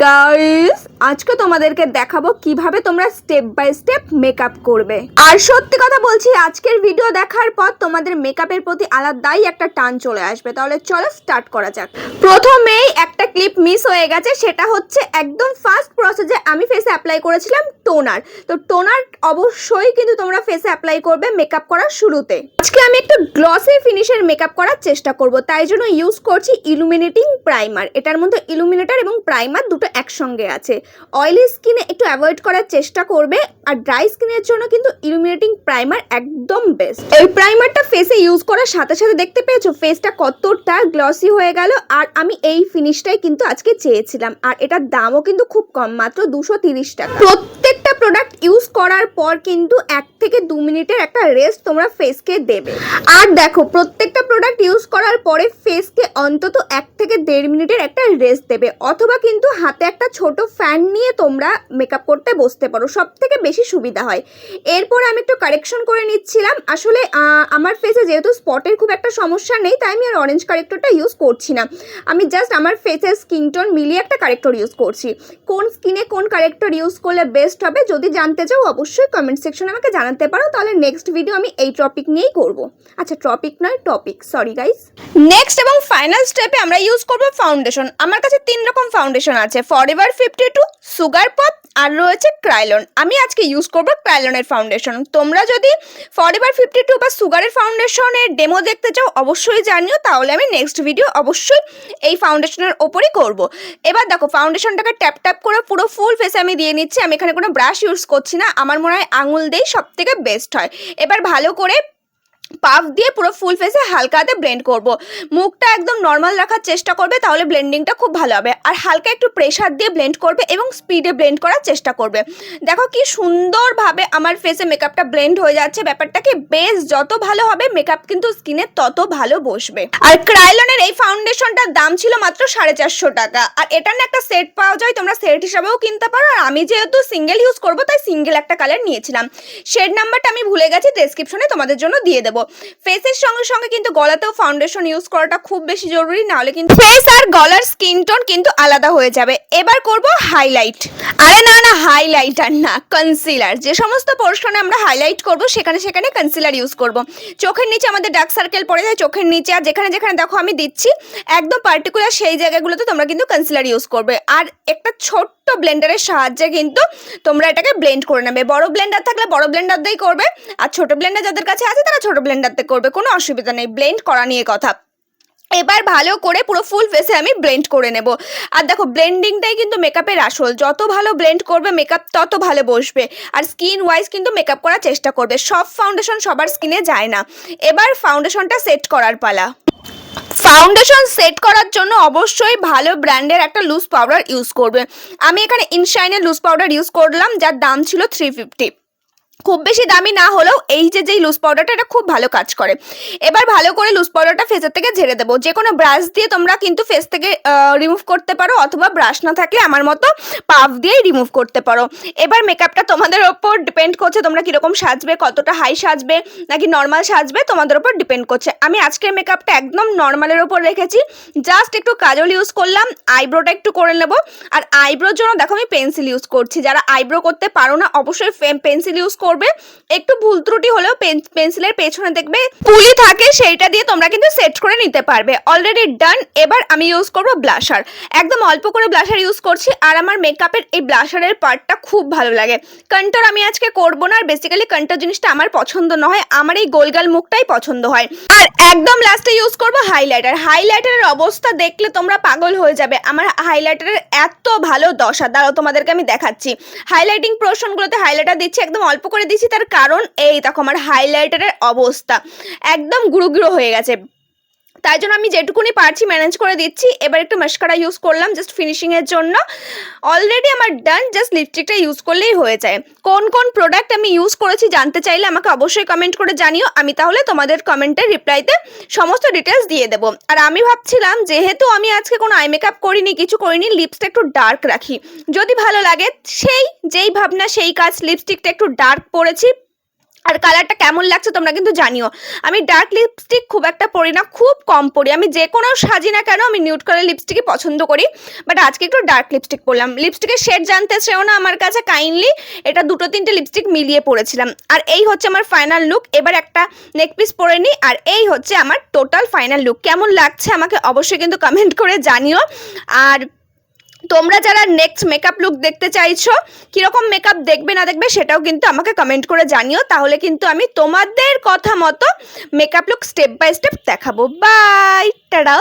Guys আজকে তোমাদেরকে দেখাবো কিভাবে তোমরা স্টেপ বাই স্টেপ মেকআপ করবে। আর সত্যি কথা বলছি, আজকের ভিডিও দেখার পর তোমাদের মেকআপের প্রতি আলাদাই একটা টান চলে আসবে। তাহলে চলো স্টার্ট করা যাক। প্রথমেই একটা ক্লিপ মিস হয়ে গেছে, সেটা হচ্ছে একদম ফার্স্ট প্রসেসে আমি ফেসে অ্যাপ্লাই করেছিলাম টোনার। তো টোনার অবশ্যই কিন্তু তোমরা ফেসে অ্যাপ্লাই করবে মেকআপ করার শুরুতে। আজকে আমি একটু গ্লসি ফিনিশের মেকআপ করার চেষ্টা করব, তাই জন্য ইউজ করছি ইলুমিনেটিং প্রাইমার। এটার মধ্যে ইলুমিনেটর এবং প্রাইমার দুটো একসঙ্গে আছে। অয়েলি স্কিনে একটু অ্যাভয়েড করার চেষ্টা করবে, আর ড্রাই স্কিনের জন্য কিন্তু ইলুমিনেটিং প্রাইমার একদম বেস্ট। এই প্রাইমারটা ফেসে ইউজ করার সাথে সাথে দেখতে পেয়েছো ফেসটা কতটা গ্লসি হয়ে গেল। আর আমি এই ফিনিশটাই কিন্তু আজকে চেয়েছিলাম, আর এটার দামও কিন্তু খুব কম, মাত্র 230 টাকা। প্রত্যেকটা প্রোডাক্ট ইউজ করার পর কিন্তু 1 থেকে 2 মিনিটের একটা রেস্ট তোমরা ফেসকে দেবে। আর দেখো, প্রত্যেকটা প্রোডাক্ট ইউজ করার পরে ফেসকে অন্তত 1 থেকে 1.5 মিনিটের একটা রেস্ট দেবে, অথবা কিন্তু হাতে একটা ছোট ফ্যান নিয়ে তোমরা মেকআপ করতে বসতে পারো, সব থেকে বেশি সুবিধা হয়। এরপর আমি একটু কারেকশন করে নিচ্ছিলাম। আসলে আমার ফেসে যেহেতু স্পটের খুব একটা সমস্যা নেই, তাই আমি আর অরেঞ্জ কারেক্টরটা ইউজ করছি না। আমি জাস্ট আমার ফেসের স্কিন টোন মিলিয়ে একটা কারেক্টর ইউজ করছি। কোন স্কিনে কোন কারেক্টর ইউজ করলে বেস্ট হবে যদি জানতে চাও অবশ্যই কমেন্ট সেকশনে আমাকে জানাতে পারো, তাহলে নেক্সট ভিডিও আমি এই টপিক নিয়েই করব। আচ্ছা, টপিক নয় টপিক, সরি গাইস। নেক্সট এবং ফাইনাল স্টেপে আমরা ইউজ করব ফাউন্ডেশন। আমার কাছে 3 রকম ফাউন্ডেশন আছে, ফরএভার 52, সুগার পপ আর রয়েছে ক্রাইলন। আমি আজকে ইউজ করব ক্রাইলনের ফাউন্ডেশন। তোমরা যদি ফরএভার 52 বা সুগারের ফাউন্ডেশনের ডেমো দেখতে চাও অবশ্যই জানিও, তাহলে আমি নেক্সট ভিডিও অবশ্যই এই ফাউন্ডেশনের ওপরই করব। এবার দেখো, ফাউন্ডেশনটাকে ট্যাপ ট্যাপ করে পুরো ফুল ফেসে আমি দিয়ে নিচ্ছি। আমি এখানে কোনো ব্রাশ ইউজ করছি না, আমার মনে হয় আঙুল দিয়েই সব থেকে বেস্ট হয়। এবার ভালো করে পাফ দিয়ে পুরো ফুল ফেসে হালকা হাতে ব্লেন্ড করব। মুখটা একদম নর্মাল রাখার চেষ্টা করবে, তাহলে ব্লেন্ডিংটা খুব ভালো হবে। আর হালকা একটু প্রেশার দিয়ে ব্লেন্ড করবে এবং স্পিডে ব্লেন্ড করার চেষ্টা করবে। দেখো কি সুন্দরভাবে আমার ফেসে মেকআপটা ব্লেন্ড হয়ে যাচ্ছে। ব্যাপারটা কি, বেস যত ভালো হবে মেকআপ কিন্তু স্কিনে তত ভালো বসবে। আর ক্রাইলনের এই ফাউন্ডেশনটার দাম ছিল মাত্র 450 টাকা। আর এটা না একটা সেট পাওয়া যায়, তোমরা সেট হিসাবেও কিনতে পারো। আর আমি যেহেতু সিঙ্গেল ইউজ করবো তাই সিঙ্গেল একটা কালার নিয়েছিলাম। শেড নাম্বারটা আমি ভুলে গেছি, ডেসক্রিপশনে তোমাদের জন্য দিয়ে দেবো। ফেসের সঙ্গে সঙ্গে কিন্তু গলাতেও ফাউন্ডেশন ইউজ করাটা খুব বেশি জরুরি, নাহলে কিন্তু ফেস আর গলার স্কিন টোন কিন্তু আলাদা হয়ে যাবে। এবার করব হাইলাইট। আরে না না, হাইলাইটার না, কনসিলার। যে সমস্ত পোর্শনে আমরা হাইলাইট করব সেখানে সেখানে কনসিলার ইউজ করব। চোখের নিচে আমাদের ডার্ক সার্কেল পড়ে যায়, চোখের নিচে আর যেখানে যেখানে দেখো আমি দিচ্ছি একদম পার্টিকুলার সেই জায়গাগুলোতে তোমরা কিন্তু কনসিলার ইউজ করবে। আর একটা ছোট্ট ব্লেন্ডারের সাহায্যে কিন্তু তোমরা এটাকে ব্লেন্ড করে নেবে। বড় ব্লেন্ডার থাকলে বড় ব্লেন্ডার দিয়েই করবে, আর ছোট ব্লেন্ডার যাদের কাছে আছে তারা ছোট ব্লেন্ডার দিয়ে করবে, কোনো অসুবিধা নেই। ব্লেন্ড করা নিয়ে কথা। এবার ভালো করে পুরো ফুল ফেসে আমি ব্লেন্ড করে নেব। আর দেখো, ব্লেন্ডিংটাই কিন্তু মেকআপের আসল। যত ভালো ব্লেন্ড করবে মেকআপ তত ভালো বসবে। আর স্কিন ওয়াইজ কিন্তু মেকআপ করার চেষ্টা করবে, সব ফাউন্ডেশন সবার স্কিনে যায় না। এবার ফাউন্ডেশনটা সেট করার পালা। ফাউন্ডেশন সেট করার জন্য অবশ্যই ভালো ব্র্যান্ডের একটা লুজ পাউডার ইউজ করবে। আমি এখানে ইনশাইনের লুজ পাউডার ইউজ করলাম, যার দাম ছিল 350। খুব বেশি দামি না হলেও এই যেই লুজ পাউডারটা এটা খুব ভালো কাজ করে। এবার ভালো করে লুজ পাউডারটা ফেসের থেকে ঝেড়ে দেবো। যে কোনো ব্রাশ দিয়ে তোমরা কিন্তু ফেস থেকে রিমুভ করতে পারো, অথবা ব্রাশ না থাকলে আমার মতো পাফ দিয়েই রিমুভ করতে পারো। এবার মেকআপটা তোমাদের ওপর ডিপেন্ড করছে, তোমরা কীরকম সাজবে, কতটা হাই সাজবে নাকি নর্মাল সাজবে, তোমাদের ওপর ডিপেন্ড করছে। আমি আজকের মেকআপটা একদম নর্মালের ওপর রেখেছি। জাস্ট একটু কাজল ইউজ করলাম, আইব্রোটা একটু করে নেবো। আর আইব্রোর জন্য দেখো আমি পেন্সিল ইউজ করছি। যারা আইব্রো করতে পারো না অবশ্যই পেন্সিল ইউজ করবে। একটু ভুল ত্রুটি হলেও পেন্সিলের পেছনে দেখবে পুলি থাকে, সেইটা দিয়ে তোমরা কিন্তু সেট করে নিতে পারবে। Already done. এবার আমি ইউজ করব ব্লাশার। একদম অল্প করে ব্লাশার ইউজ করছি, আর আমার মেকআপের এই ব্লাশারের পার্টটা খুব ভালো লাগে। কন্ট্যুর আমি আজকে করব না, আর বেসিক্যালি কন্ট্যুর জিনিসটা আমার পছন্দ নয়, আমার এই গোলগাল মুখটাই পছন্দ হয়। আর একদম লাস্টে ইউজ করব হাইলাইটার। হাইলাইটারের অবস্থা দেখলে তোমরা পাগল হয়ে যাবে। আমার হাইলাইটারের এত ভালো দশা, দাঁড়াও তোমাদেরকে আমি দেখাচ্ছি। হাইলাইটিং পোর্শনগুলোতে হাইলাইটার দিচ্ছি, একদম অল্প করে দিচ্ছি, তার কারণ এই দেখো আমার হাইলাইটারের অবস্থা একদম গুঁড়ো গুঁড়ো হয়ে গেছে। তাই জন্য আমি যেটুকুনি পারছি ম্যানেজ করে দিচ্ছি। এবার একটু মাস্কারা ইউজ করলাম জাস্ট ফিনিশিং এর জন্য। অলরেডি আমার ডান, জাস্ট লিপস্টিকটা ইউজ করলেই হয়ে যায়। কোন কোন প্রোডাক্ট আমি ইউজ করেছি জানতে চাইলে আমাকে অবশ্যই কমেন্ট করে জানিও, আমি তাহলে তোমাদের কমেন্টের রিপ্লাইতে সমস্ত ডিটেলস দিয়ে দেবো। আর আমি ভাবছিলাম যেহেতু আমি আজকে কোনো আই মেকআপ করিনি, কিছু করিনি, লিপসটা একটু ডার্ক রাখি, যদি ভালো লাগে। যেই ভাবনা সেই কাজ। লিপস্টিকটা একটু ডার্ক পরেছি, আর কালারটা কেমন লাগছে তোমরা কিন্তু জানিও। আমি ডার্ক লিপস্টিক খুব একটা পরি না, খুব কম পরি। আমি যে কোনো সাজি না কেন আমি নিউড কালার লিপস্টিকই পছন্দ করি, বাট আজকে একটু ডার্ক লিপস্টিক পরলাম। লিপস্টিকের শেড জানতে চেও না আমার কাছে কাইন্ডলি, এটা দুটো তিনটে লিপস্টিক মিলিয়ে পরেছিলাম। আর এই হচ্ছে আমার ফাইনাল লুক। এবার একটা নেক পিস পরে নিই, আর এই হচ্ছে আমার টোটাল ফাইনাল লুক। কেমন লাগছে আমাকে অবশ্যই কিন্তু কমেন্ট করে জানিও। আর তোমরা যারা নেক্সট মেকআপ লুক দেখতে চাইছো, কিরকম মেকআপ দেখবে না দেখবে সেটাও কিন্তু আমাকে কমেন্ট করে জানিও, তাহলে কিন্তু আমি তোমাদের কথা মতো makeup look step by step দেখাবো। Bye, tata.